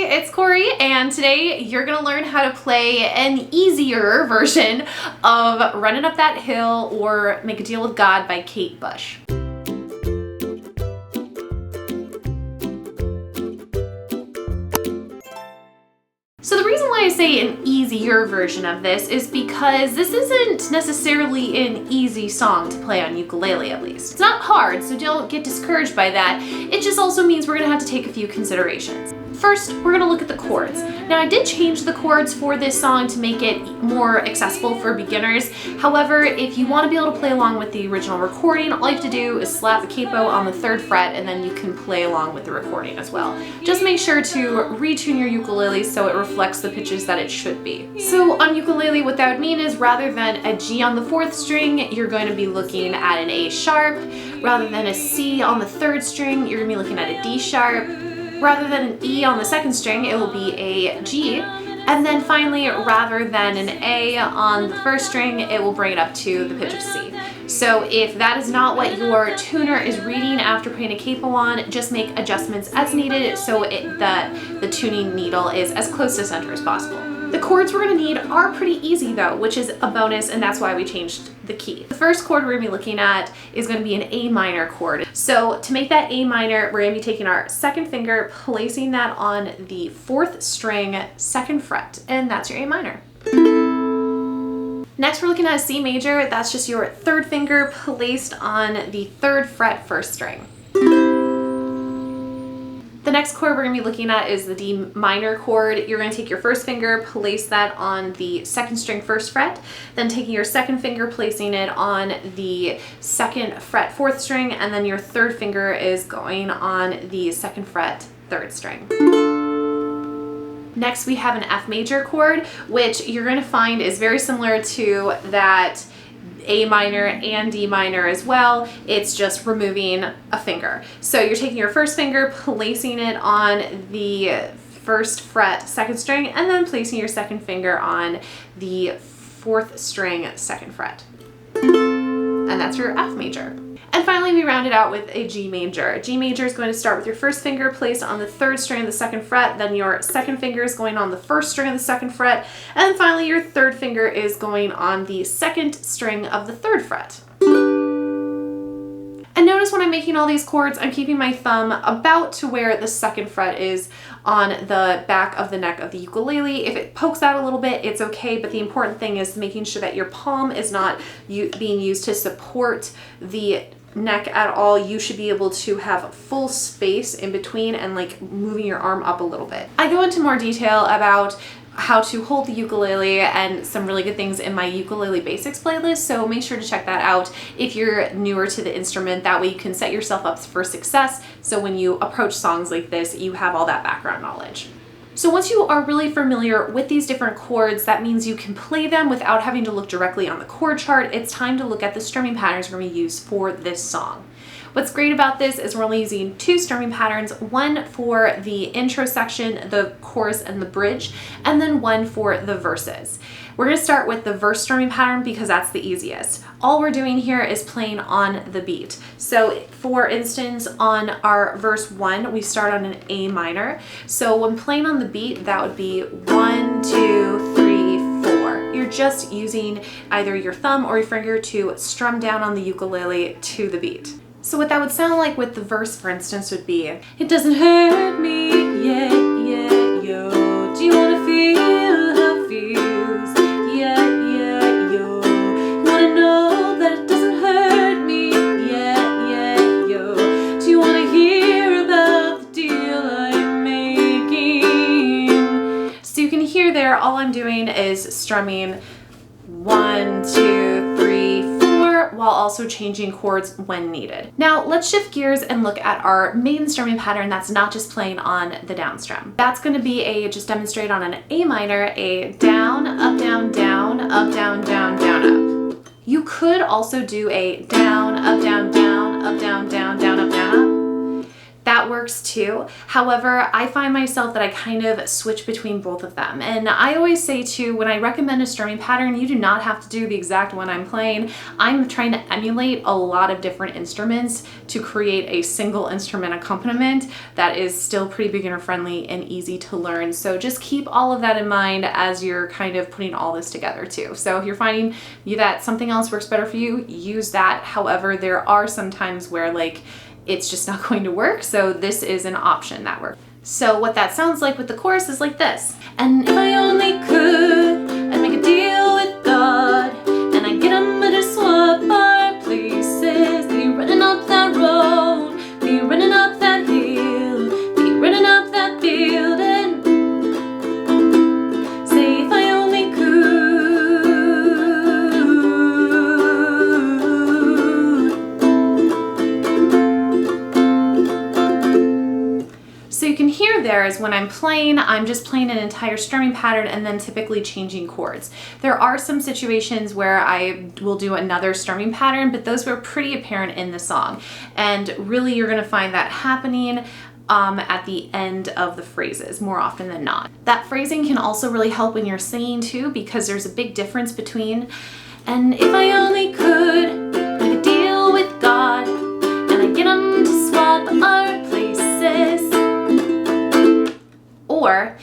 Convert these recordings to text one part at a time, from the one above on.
Hey, it's Corey, and today you're gonna learn how to play an easier version of Running Up That Hill or Make a Deal with God by Kate Bush. So the reason why I say an easier version of this is because this isn't necessarily an easy song to play on ukulele, at least. It's not hard, so don't get discouraged by that. It just also means we're gonna have to take a few considerations. First, we're gonna look at the chords. Now, I did change the chords for this song to make it more accessible for beginners. However, if you wanna be able to play along with the original recording, all you have to do is slap the capo on the 3rd fret and then you can play along with the recording as well. Just make sure to retune your ukulele so it reflects the pitches that it should be. So on ukulele, what that would mean is rather than a G on the 4th string, you're going to be looking at an A sharp. Rather than a C on the 3rd string, you're gonna be looking at a D sharp. Rather than an E on the 2nd string, it will be a G. And then finally, rather than an A on the 1st string, it will bring it up to the pitch of C. So if that is not what your tuner is reading after putting a capo on, just make adjustments as needed so the tuning needle is as close to center as possible. The chords we're gonna need are pretty easy though, which is a bonus, and that's why we changed the key. The first chord we're gonna be looking at is gonna be an A minor chord. So to make that A minor, we're gonna be taking our 2nd finger, placing that on the 4th string, 2nd fret, and that's your A minor. Next, we're looking at a C major. That's just your 3rd finger placed on the 3rd fret, 1st string. The next chord we're going to be looking at is the D minor chord. You're going to take your 1st finger, place that on the 2nd string, 1st fret, then taking your 2nd finger, placing it on the 2nd fret, 4th string, and then your 3rd finger is going on the 2nd fret, 3rd string. Next, we have an F major chord, which you're going to find is very similar to that A minor and D minor as well. It's just removing a finger. So you're taking your 1st finger, placing it on the 1st fret, 2nd string, and then placing your 2nd finger on the 4th string, 2nd fret. And that's your F major. And finally, we round it out with a G major. G major is going to start with your 1st finger placed on the 3rd string of the 2nd fret, then your 2nd finger is going on the 1st string of the 2nd fret, and then finally your 3rd finger is going on the 2nd string of the 3rd fret. And notice when I'm making all these chords, I'm keeping my thumb about to where the 2nd fret is on the back of the neck of the ukulele. If it pokes out a little bit, it's okay, but the important thing is making sure that your palm is not being used to support the neck at all. You should be able to have full space in between and like moving your arm up a little bit. I go into more detail about how to hold the ukulele and some really good things in my ukulele basics playlist, so make sure to check that out if you're newer to the instrument. That way you can set yourself up for success, so when you approach songs like this, you have all that background knowledge. So once you are really familiar with these different chords, that means you can play them without having to look directly on the chord chart. It's time to look at the strumming patterns we're going to use for this song. What's great about this is we're only using 2 strumming patterns, one for the intro section, the chorus, and the bridge, and then one for the verses. We're going to start with the verse strumming pattern because that's the easiest. All we're doing here is playing on the beat. So for instance, on our verse 1, we start on an A minor. So when playing on the beat, that would be 1, 2, 3, 4. You're just using either your thumb or your finger to strum down on the ukulele to the beat. So what that would sound like with the verse, for instance, would be, it doesn't hurt me, yeah, yeah, yo. Do you wanna feel how it feels? Yeah, yeah, yo. Wanna know that it doesn't hurt me, yeah, yeah, yo. Do you wanna hear about the deal I'm making? So you can hear there, all I'm doing is strumming 1, 2, 3, 4, while also changing chords when needed. Now let's shift gears and look at our main strumming pattern that's not just playing on the down strum. That's going to be just demonstrate on an A minor, a down, up, down, down, up, down, down, down, up. You could also do a down, up, down, down, up, down, down, down, up, down, up. That works too. However, I find myself that I kind of switch between both of them. And I always say too, when I recommend a strumming pattern, you do not have to do the exact one I'm playing. I'm trying to emulate a lot of different instruments to create a single instrument accompaniment that is still pretty beginner friendly and easy to learn. So just keep all of that in mind as you're kind of putting all this together too. So if you're finding that something else works better for you, use that. However, there are some times where like it's just not going to work. So this is an option that works. So what that sounds like with the chorus is like this. And if I only could, I'd make a deal with God, and I'd get him to swap our places, be running up that road, be running up that hill, be running up that building. Say if I only could. So you can hear there is when I'm playing, I'm just playing an entire strumming pattern and then typically changing chords. There are some situations where I will do another strumming pattern, but those were pretty apparent in the song. And really you're gonna find that happening at the end of the phrases more often than not. That phrasing can also really help when you're singing too, because there's a big difference between, and if I only could make a deal with God, and I get him to swap our places. Or,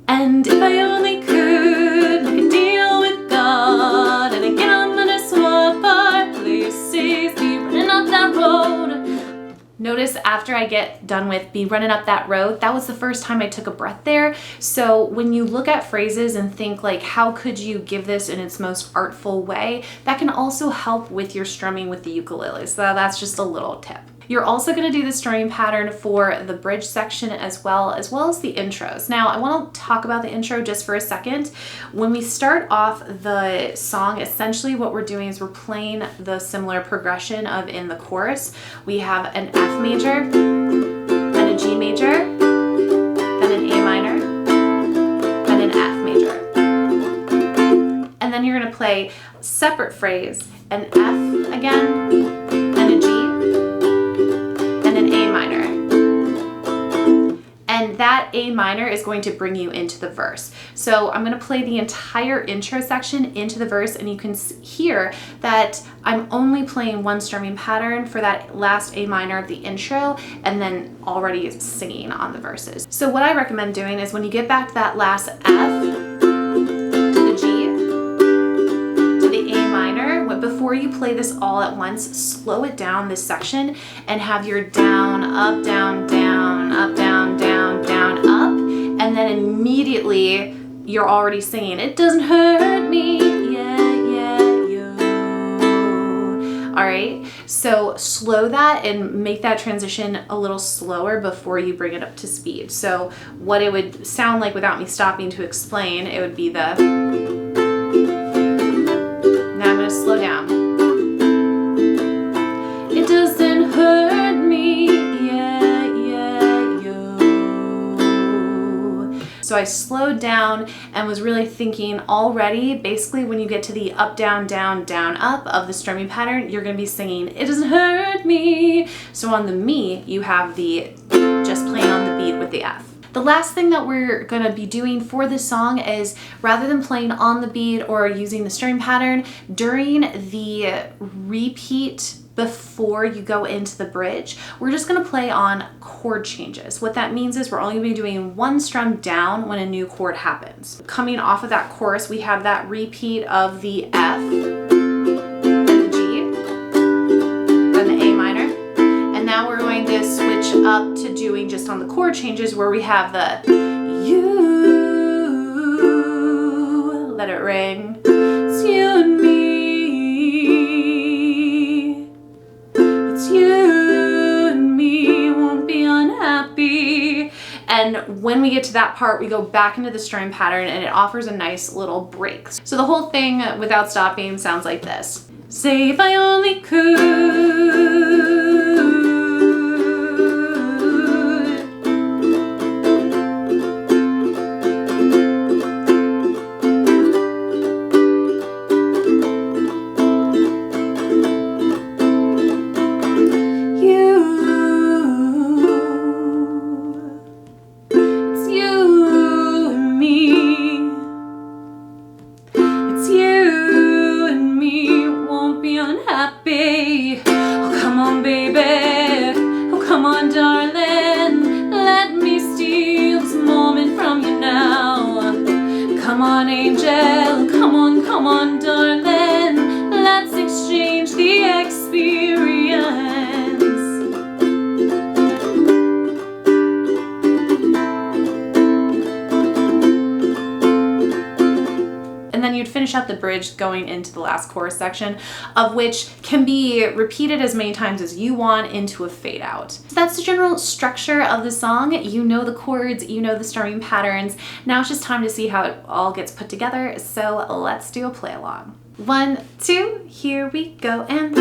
and if I only could make a deal with God, and I get him to swap our places, be running up that road. Notice after I get done with be running up that road, that was the first time I took a breath there. So when you look at phrases and think like, how could you give this in its most artful way, that can also help with your strumming with the ukulele. So that's just a little tip. You're also going to do the strumming pattern for the bridge section as well as the intros. Now, I want to talk about the intro just for a second. When we start off the song, essentially what we're doing is we're playing the similar progression of in the chorus. We have an F major, then a G major, then an A minor, then an F major. And then you're going to play separate phrase, an F again, then a G, an A minor. And that A minor is going to bring you into the verse. So I'm going to play the entire intro section into the verse, and you can hear that I'm only playing one strumming pattern for that last A minor of the intro, and then already singing on the verses. So what I recommend doing is when you get back to that last F, to the G, to the A minor, before you play this all at once, slow it down this section and have your down, up, down, down, up, down, down, down, up, and then immediately you're already singing, it doesn't hurt me, yeah, yeah, yo. All right, so slow that and make that transition a little slower before you bring it up to speed. So what it would sound like without me stopping to explain, it would be the, now I'm going to slow down. It doesn't hurt me, yeah, yeah, yo. So I slowed down and was really thinking already, basically when you get to the up, down, down, down, up of the strumming pattern, you're going to be singing, it doesn't hurt me. So on the me, you have the just playing on the beat with the F. The last thing that we're going to be doing for this song is rather than playing on the beat or using the strumming pattern, during the repeat before you go into the bridge, we're just going to play on chord changes. What that means is we're only going to be doing one strum down when a new chord happens. Coming off of that chorus, we have that repeat of the F, then the G, then the A minor, and now we're going to switch up to doing just on the chord changes where we have the you, let it ring, it's you and me, it's you and me, won't be unhappy. And when we get to that part, we go back into the strumming pattern and it offers a nice little break. So the whole thing without stopping sounds like this. Say if I only could. on, angel, come on, darling, let's exchange the experience. And then you'd finish out the bridge going into the last chorus section, of which can be repeated as many times as you want into a fade out. So that's the general structure of the song. You know the chords, you know the strumming patterns. Now it's just time to see how it all gets put together. So let's do a play along. 1, 2, here we go, and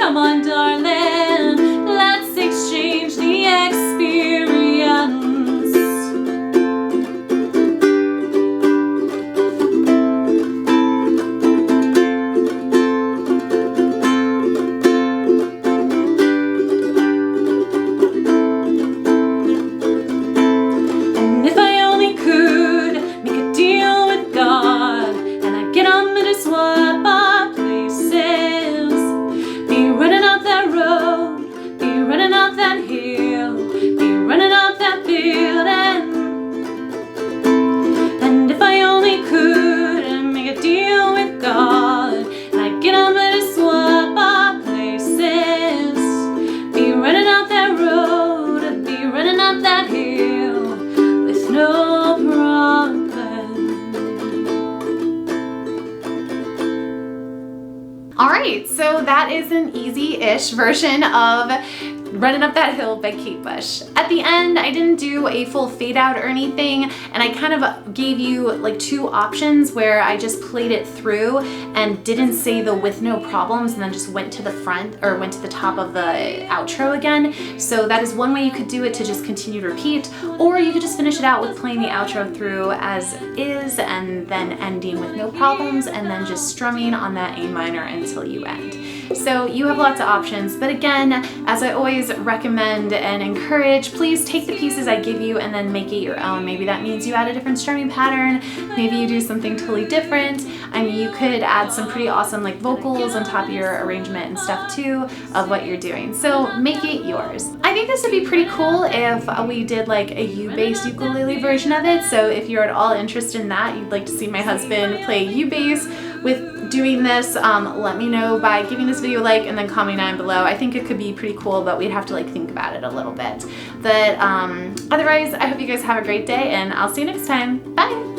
come on, darling, let's exchange the experience. And if I only could make a deal with God, and I get on me to swap our places, be running up that road, be running up that hill, be running up that building. And if I only could make a deal with God, and I get on me to swap our places, be running up that road, be running up that hill with no problem. Alright, so that is an easy-ish version of Running Up That Hill by Kate Bush. At the end, I didn't do a full fade out or anything, and I kind of gave you like two options where I just played it through and didn't say the with no problems and then just went to the front or went to the top of the outro again. So that is one way you could do it, to just continue to repeat, or you could just finish it out with playing the outro through as is and then ending with no problems and then just strumming on that A minor until you end. So you have lots of options, but again, as I always recommend and encourage, please take the pieces I give you and then make it your own. Maybe that means you add a different strumming pattern, maybe you do something totally different. I mean, you could add some pretty awesome like vocals on top of your arrangement and stuff too of what you're doing. So make it yours. I think this would be pretty cool if we did like a U-bass ukulele version of it. So if you're at all interested in that, you'd like to see my husband play U-bass with doing this, let me know by giving this video a like and then comment down below. I think it could be pretty cool, but we'd have to like think about it a little bit. But otherwise, I hope you guys have a great day and I'll see you next time. Bye!